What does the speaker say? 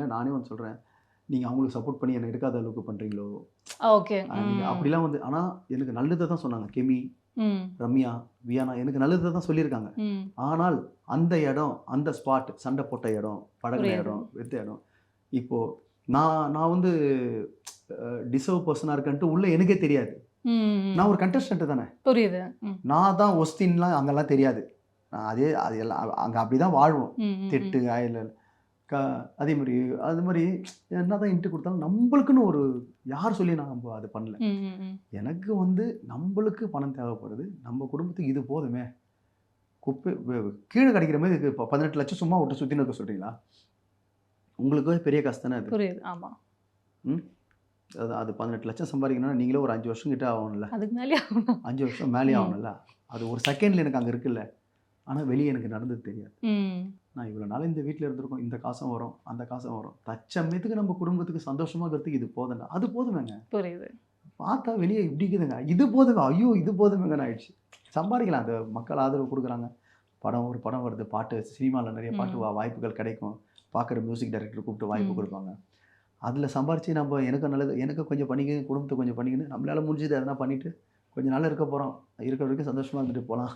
இல்லை நானே வந்து சொல்கிறேன், நீங்கள் அவங்களுக்கு சப்போர்ட் பண்ணி என்னை எடுக்காத அளவுக்கு பண்ணுறீங்களோ, ஓகே. நீங்கள் அப்படிலாம் வந்து ஆனால் எனக்கு நல்லதை தான் சொன்னாங்க. கெமி, ம். ரம்யா, வியானா எனக்கு நல்லதை தான் சொல்லியிருக்காங்க. ம். ஆனால் அந்த இடம், அந்த ஸ்பாட் சண்டை போட்ட இடம், பழகுன புரியுது. இடம், வெத்த இடம், இப்போ நான் நான் வந்து டிசர்வ் பர்சனா இருக்கேன்ட்டு உள்ள எனக்கே தெரியாது. ம். நான் ஒரு கண்டஸ்டன்ட் தானே. புரியுது. ம். நான் தான் ஒஸ்தின்லாம் அங்கலாம் தெரியாது. நான் அது எல்லாம் அங்க அப்படிதான் வாழ்வோம். ம். ம். திட்டு, அயலல் க அதே மாரி அது மாரி என்னதான் இன்ட்டு குடுத்தாலும் நம்பளுக்குன்னு ஒரு யார் சொல்லி நான் நம்ப அத பண்ணல. ம். ம். ம். எனக்கு வந்து நம்பளுக்கு பணம் தேவைப்படுது. நம்ம குடும்பத்துக்கு இது போதுமே. குப்பை கீழ கிடைக்கிற மாரி இதுக்கு 18,00,000 சும்மா விட்டு சுத்தின்னு இருக்க சொல்றீங்களா? உங்களுக்கு பெரிய காசு தானே அது. புரியுது. ஆமா. ம். அது 18,00,000 சம்பாதிக்கணும்னா நீங்களே ஒரு 5 வருஷம் கிட்ட ஆகணும்ல. அதுக்கு மேலயே ஆகணும். 5 வருஷம் மேலேயே ம். ஆகணும்ல. அது ஒரு செகண்ட்ல எனக்கு அங்க இருக்குல்ல. ஆனா வெளிய எனக்கு நடந்தது தெரியாது. ம். நான் இவ்வளோ நாள் இந்த வீட்ல இருந்திருக்கோம். இந்த காசும் வரும், அந்த காசும் வரும். தற்சமயத்துக்கு நம்ம குடும்பத்துக்கு சந்தோஷமா இருக்கிறதுக்கு இது போதும்டா. அது போதுமேங்க. புரியுது. பார்த்தா வெளிய இப்படி இருக்குதுங்க. இது போதுங்க. ஐயோ! இது போதுமேங்கன்னு ஆயிடுச்சு. சம்பாதிக்கலாம். அந்த மக்கள் ஆதரவு குடுக்குறாங்க. ஒரு படம் வருது. பாட்டு சினிமால நெறைய பாட்டு ம். வாய்ப்புகள் கிடைக்கும். பார்க்குற மியூசிக் டைரக்டர் கூப்பிட்டு வாய்ப்பு ம். குடுப்பாங்க. அதில சம்பாரிச்சு நம்ம எனக்கு நல்லது எனக்கு கொஞ்சம் பண்ணிக்க, குடும்பத்துக்கு கொஞ்சம் பண்ணிக்கின்னு, நம்மளால முடிஞ்சது எதனா பண்ணிட்டு, கொஞ்ச நாள் இருக்க போறோம். இருக்கிற வரைக்கும் சந்தோஷமா இருந்துட்டு போலாம்.